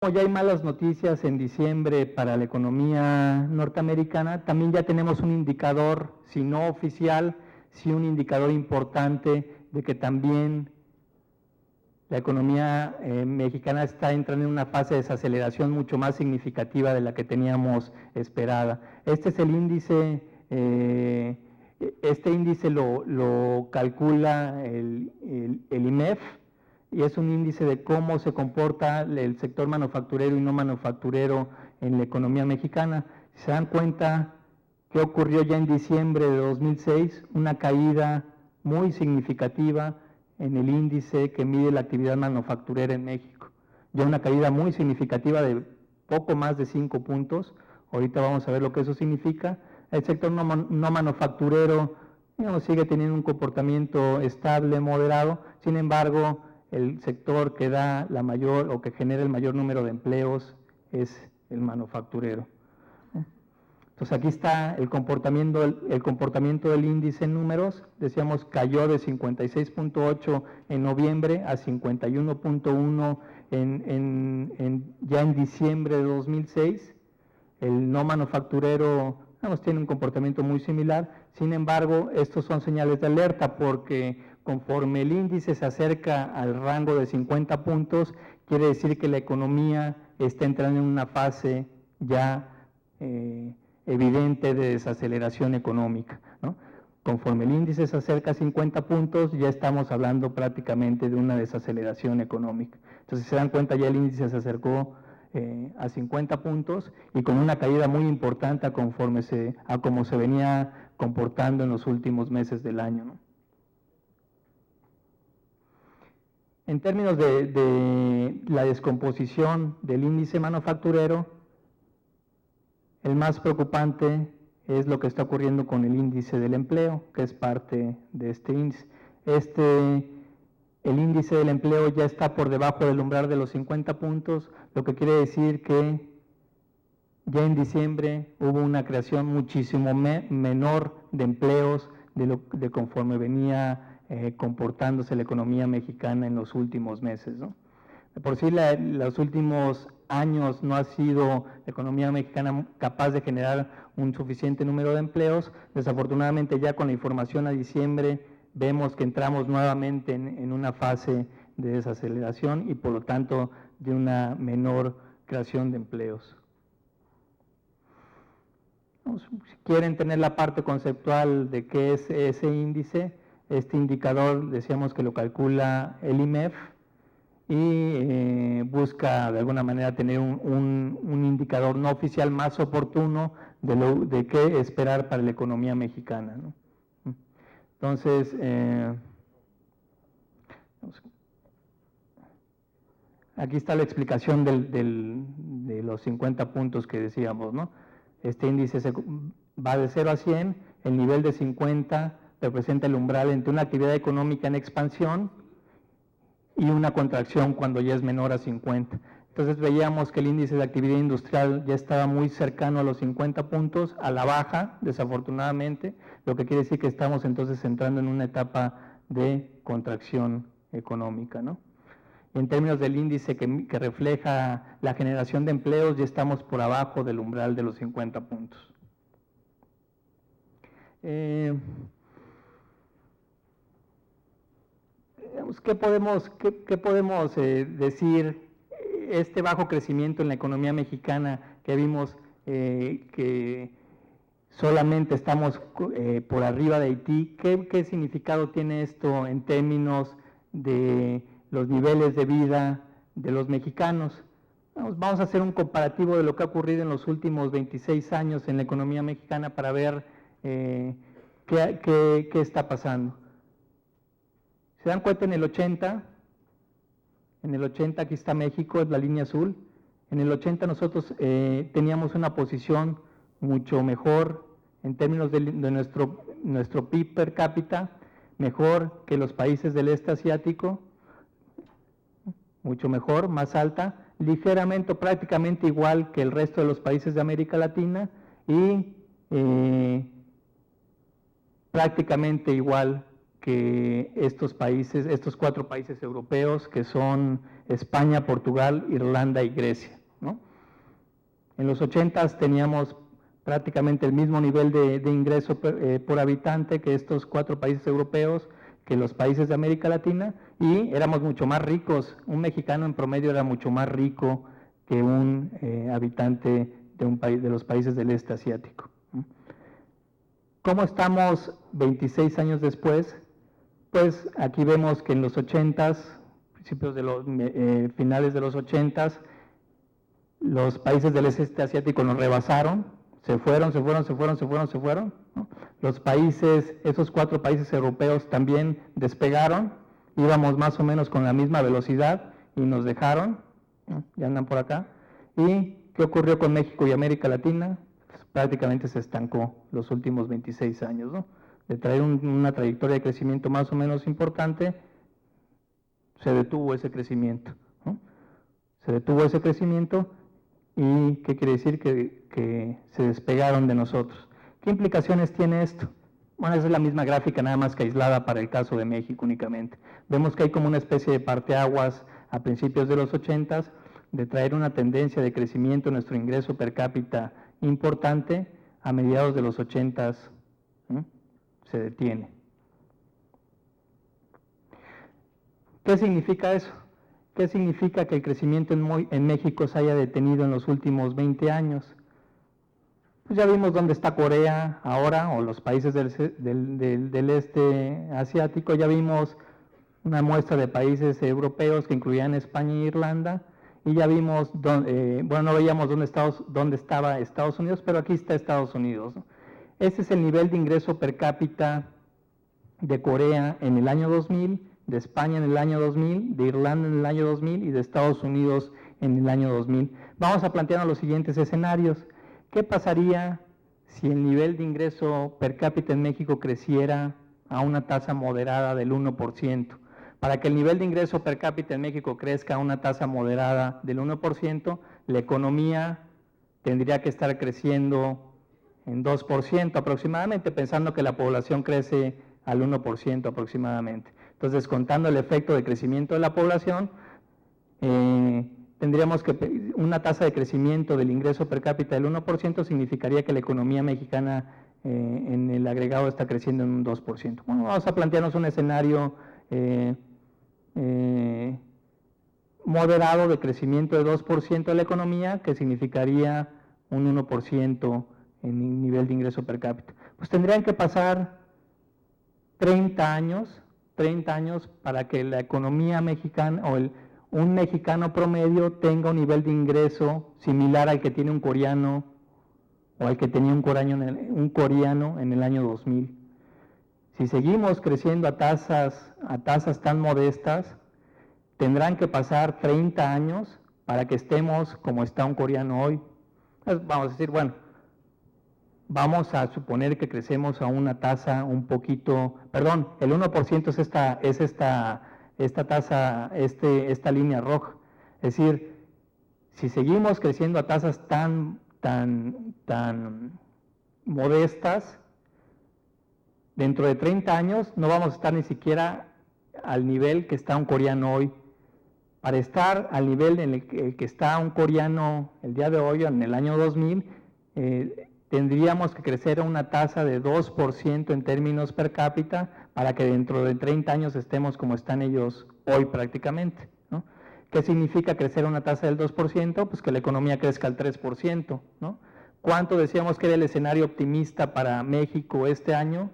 Como ya hay malas noticias en diciembre para la economía norteamericana, también ya tenemos un indicador, si no oficial, sí un indicador importante de que también la economía mexicana está entrando en una fase de desaceleración mucho más significativa de la que teníamos esperada. Este es el índice, este índice lo calcula el IMEF, y es un índice de cómo se comporta el sector manufacturero y no manufacturero en la economía mexicana. Si se dan cuenta, ¿qué ocurrió ya en diciembre de 2006? Una caída muy significativa en el índice que mide la actividad manufacturera en México. Ya una caída muy significativa de poco más de 5 puntos. Ahorita vamos a ver lo que eso significa. El sector no manufacturero, digamos, sigue teniendo un comportamiento estable, moderado. Sin embargo, el sector que da la mayor o que genera el mayor número de empleos es el manufacturero. Entonces aquí está el comportamiento del índice en números. Decíamos, cayó de 56.8 en noviembre a 51.1 ya en diciembre de 2006. El no manufacturero, vamos, tiene un comportamiento muy similar. Sin embargo, estos son señales de alerta porque conforme el índice se acerca al rango de 50 puntos, quiere decir que la economía está entrando en una fase ya evidente de desaceleración económica, ¿no? Conforme el índice se acerca a 50 puntos, ya estamos hablando prácticamente de una desaceleración económica. Entonces, si se dan cuenta, ya el índice se acercó a 50 puntos y con una caída muy importante a como se venía comportando en los últimos meses del año, ¿no? En términos de la descomposición del índice manufacturero, el más preocupante es lo que está ocurriendo con el índice del empleo, que es parte de este índice. El índice del empleo ya está por debajo del umbral de los 50 puntos, lo que quiere decir que ya en diciembre hubo una creación muchísimo menor de empleos de conforme venía comportándose la economía mexicana en los últimos meses, ¿no? Por sí, los últimos años no ha sido la economía mexicana capaz de generar un suficiente número de empleos. Desafortunadamente, ya con la información a diciembre, vemos que entramos nuevamente en una fase de desaceleración y por lo tanto de una menor creación de empleos. Si quieren tener la parte conceptual de qué es ese índice, este indicador decíamos que lo calcula el IMEF y busca de alguna manera tener un indicador no oficial más oportuno de qué esperar para la economía mexicana, ¿no? Entonces, aquí está la explicación de los 50 puntos que decíamos, ¿no? Este índice va de 0 a 100, el nivel de 50 representa el umbral entre una actividad económica en expansión y una contracción cuando ya es menor a 50. Entonces veíamos que el índice de actividad industrial ya estaba muy cercano a los 50 puntos, a la baja, desafortunadamente, lo que quiere decir que estamos entonces entrando en una etapa de contracción económica, ¿no? En términos del índice que refleja la generación de empleos, ya estamos por abajo del umbral de los 50 puntos. ¿Qué podemos decir? Este bajo crecimiento en la economía mexicana que vimos que solamente estamos por arriba de Haití, ¿qué significado tiene esto en términos de los niveles de vida de los mexicanos? Vamos a hacer un comparativo de lo que ha ocurrido en los últimos 26 años en la economía mexicana para ver qué está pasando. ¿Se dan cuenta? En el 80, aquí está México, es la línea azul. En el 80 nosotros teníamos una posición mucho mejor en términos de nuestro PIB per cápita, mejor que los países del este asiático, mucho mejor, más alta, ligeramente, prácticamente igual que el resto de los países de América Latina y prácticamente igual que estos 4 países europeos, que son España, Portugal, Irlanda y Grecia, ¿no? En los 80s teníamos prácticamente el mismo nivel de ingreso por habitante que estos 4 países europeos, que los países de América Latina, y éramos mucho más ricos. Un mexicano en promedio era mucho más rico que un habitante de un país, de los países del este asiático. ¿Cómo estamos 26 años después? Pues aquí vemos que en los 80s, principios de los finales de los 80s, los países del este asiático nos rebasaron, se fueron, ¿no? Los países, esos 4 países europeos también despegaron, íbamos más o menos con la misma velocidad y nos dejaron, ¿no? Ya andan por acá. ¿Y qué ocurrió con México y América Latina? Pues prácticamente se estancó los últimos 26 años, ¿no? De traer una trayectoria de crecimiento más o menos importante, se detuvo ese crecimiento, ¿no? Se detuvo ese crecimiento. ¿Y qué quiere decir? Que se despegaron de nosotros. ¿Qué implicaciones tiene esto? Bueno, esa es la misma gráfica, nada más que aislada para el caso de México únicamente. Vemos que hay como una especie de parteaguas a principios de los 80s, de traer una tendencia de crecimiento en nuestro ingreso per cápita importante. A mediados de los 80s se detiene. ¿Qué significa eso? ¿Qué significa que el crecimiento en México se haya detenido en los últimos 20 años? Pues ya vimos dónde está Corea ahora, o los países del este asiático. Ya vimos una muestra de países europeos que incluían España e Irlanda, y ya vimos, bueno, no veíamos dónde estaba Estados Unidos, pero aquí está Estados Unidos, ¿no? Este es el nivel de ingreso per cápita de Corea en el año 2000, de España en el año 2000, de Irlanda en el año 2000 y de Estados Unidos en el año 2000. Vamos a plantearnos los siguientes escenarios. ¿Qué pasaría si el nivel de ingreso per cápita en México creciera a una tasa moderada del 1%? Para que el nivel de ingreso per cápita en México crezca a una tasa moderada del 1%, la economía tendría que estar creciendo en 2% aproximadamente, pensando que la población crece al 1% aproximadamente. Entonces, contando el efecto de crecimiento de la población, tendríamos que una tasa de crecimiento del ingreso per cápita del 1% significaría que la economía mexicana en el agregado está creciendo en un 2%. Bueno, vamos a plantearnos un escenario moderado de crecimiento de 2% de la economía, que significaría un 1% en el nivel de ingreso per cápita. Pues tendrían que pasar 30 años para que la economía mexicana o un mexicano promedio tenga un nivel de ingreso similar al que tiene un coreano o al que tenía un coreano en el año 2000. Si seguimos creciendo a tasas tan modestas, tendrán que pasar 30 años para que estemos como está un coreano hoy. Entonces, vamos a decir, bueno, vamos a suponer que crecemos a una tasa un poquito, perdón, el 1% es esta tasa, esta línea roja. Es decir, si seguimos creciendo a tasas tan modestas, dentro de 30 años no vamos a estar ni siquiera al nivel que está un coreano hoy. Para estar al nivel en el que está un coreano el día de hoy, en el año 2000, tendríamos que crecer a una tasa de 2% en términos per cápita para que dentro de 30 años estemos como están ellos hoy prácticamente, ¿no? ¿Qué significa crecer a una tasa del 2%? Pues que la economía crezca al 3%, ¿no? ¿Cuánto decíamos que era el escenario optimista para México este año?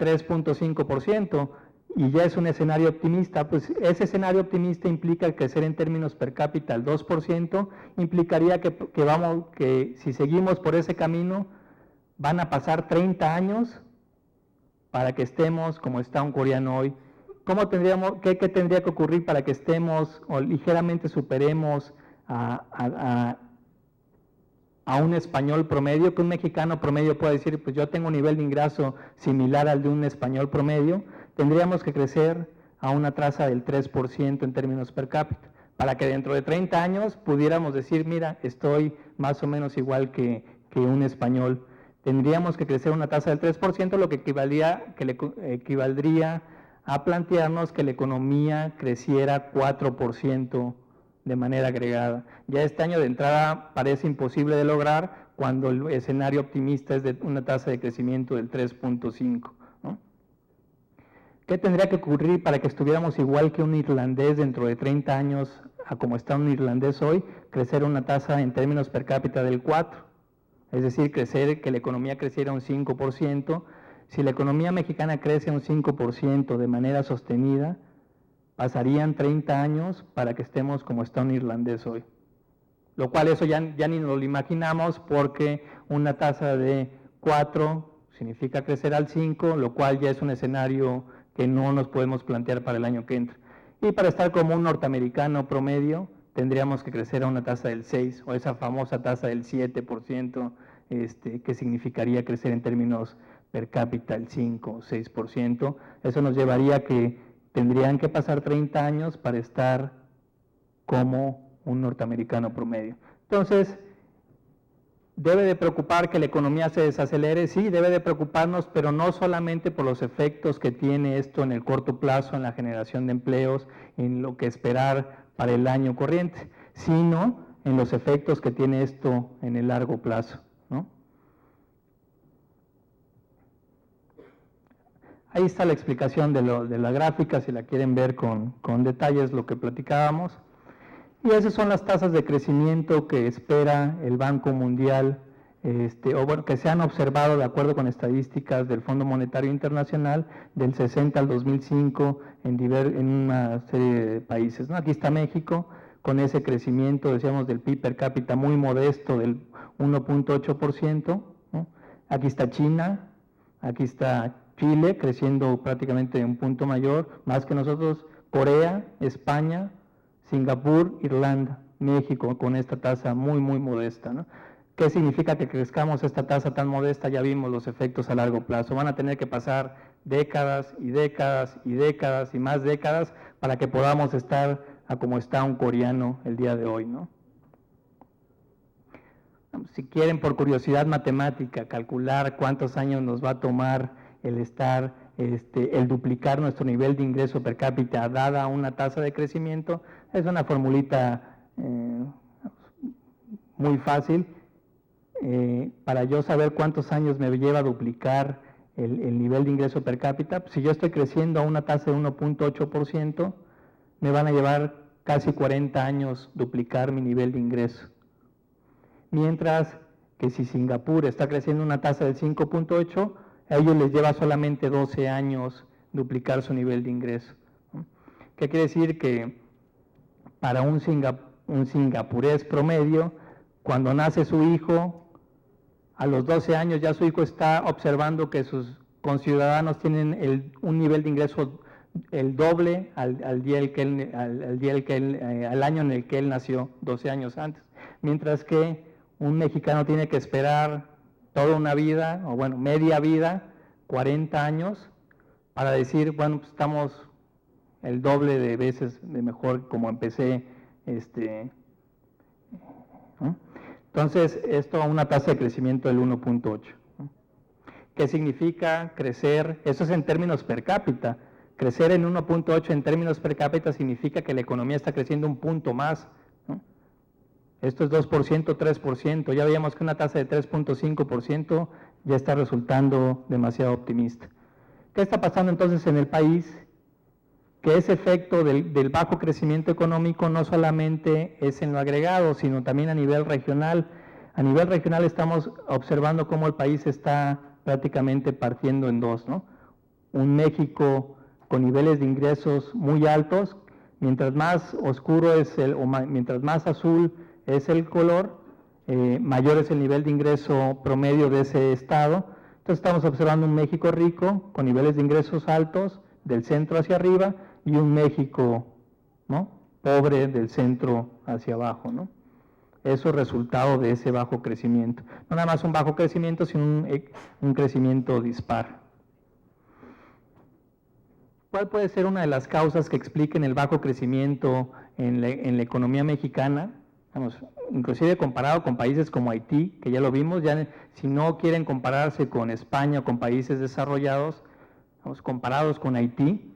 3.5%. Y ya es un escenario optimista, pues ese escenario optimista implica crecer en términos per cápita al 2%, implicaría que si seguimos por ese camino, van a pasar 30 años para que estemos como está un coreano hoy. ¿Qué tendría que ocurrir para que estemos o ligeramente superemos a un español promedio, que un mexicano promedio pueda decir, pues yo tengo un nivel de ingreso similar al de un español promedio? Tendríamos que crecer a una tasa del 3% en términos per cápita, para que dentro de 30 años pudiéramos decir, mira, estoy más o menos igual que un español. Tendríamos que crecer a una tasa del 3%, lo que equivaldría a plantearnos que la economía creciera 4% de manera agregada. Ya este año de entrada parece imposible de lograr cuando el escenario optimista es de una tasa de crecimiento del 3.5, ¿no? ¿Qué tendría que ocurrir para que estuviéramos igual que un irlandés dentro de 30 años a como está un irlandés hoy? Crecer una tasa en términos per cápita del 4, es decir, que la economía creciera un 5%. Si la economía mexicana crece un 5% de manera sostenida, pasarían 30 años para que estemos como está un irlandés hoy. Lo cual eso ya ni nos lo imaginamos, porque una tasa de 4 significa crecer al 5, lo cual ya es un escenario que no nos podemos plantear para el año que entra. Y para estar como un norteamericano promedio, tendríamos que crecer a una tasa del 6, o esa famosa tasa del 7%, que significaría crecer en términos per cápita el 5 o 6%. Eso nos llevaría a que tendrían que pasar 30 años para estar como un norteamericano promedio. Entonces, ¿debe de preocupar que la economía se desacelere? Sí, debe de preocuparnos, pero no solamente por los efectos que tiene esto en el corto plazo, en la generación de empleos, en lo que esperar para el año corriente, sino en los efectos que tiene esto en el largo plazo, ¿no? Ahí está la explicación de la gráfica, si la quieren ver con detalles, lo que platicábamos. Y esas son las tasas de crecimiento que espera el Banco Mundial, o bueno, que se han observado de acuerdo con estadísticas del Fondo Monetario Internacional del 60 al 2005 en una serie de países, ¿no? Aquí está México, con ese crecimiento, decíamos, del PIB per cápita muy modesto del 1.8%, ¿no? Aquí está China, aquí está Chile, creciendo prácticamente un punto mayor, más que nosotros, Corea, España, Singapur, Irlanda, México, con esta tasa muy, muy modesta, ¿no? ¿Qué significa que crezcamos esta tasa tan modesta? Ya vimos los efectos a largo plazo. Van a tener que pasar décadas y décadas y décadas y más décadas para que podamos estar a como está un coreano el día de hoy, ¿no? Si quieren, por curiosidad matemática, calcular cuántos años nos va a tomar el duplicar nuestro nivel de ingreso per cápita dada una tasa de crecimiento, es una formulita muy fácil. Para yo saber cuántos años me lleva a duplicar el nivel de ingreso per cápita, pues si yo estoy creciendo a una tasa de 1.8%, me van a llevar casi 40 años duplicar mi nivel de ingreso. Mientras que si Singapur está creciendo una tasa del 5.8, a ellos les lleva solamente 12 años duplicar su nivel de ingreso. ¿Qué quiere decir? Que para un singapurés promedio, cuando nace su hijo, a los 12 años ya su hijo está observando que sus conciudadanos tienen un nivel de ingreso el doble al año en el que él nació, 12 años antes. Mientras que un mexicano tiene que esperar toda una vida, o bueno, media vida, 40 años, para decir, bueno, pues estamos el doble de veces de mejor como empecé, ¿no? Entonces, esto a una tasa de crecimiento del 1.8. ¿no? ¿Qué significa crecer? Eso es en términos per cápita. Crecer en 1.8 en términos per cápita significa que la economía está creciendo un punto más, ¿no? Esto es 2%, 3%. Ya veíamos que una tasa de 3.5% ya está resultando demasiado optimista. ¿Qué está pasando entonces en el país? Que ese efecto del bajo crecimiento económico no solamente es en lo agregado, sino también a nivel regional. A nivel regional estamos observando cómo el país está prácticamente partiendo en dos, ¿no? Un México con niveles de ingresos muy altos, mientras más oscuro es mientras más azul es el color, mayor es el nivel de ingreso promedio de ese estado. Entonces estamos observando un México rico, con niveles de ingresos altos, del centro hacia arriba, y un México, ¿no?, pobre, del centro hacia abajo, ¿no? Eso es resultado de ese bajo crecimiento. No nada más un bajo crecimiento, sino un crecimiento dispar. ¿Cuál puede ser una de las causas que expliquen el bajo crecimiento en la economía mexicana? Vamos, inclusive comparado con países como Haití, que ya lo vimos, ya si no quieren compararse con España o con países desarrollados, vamos, comparados con Haití,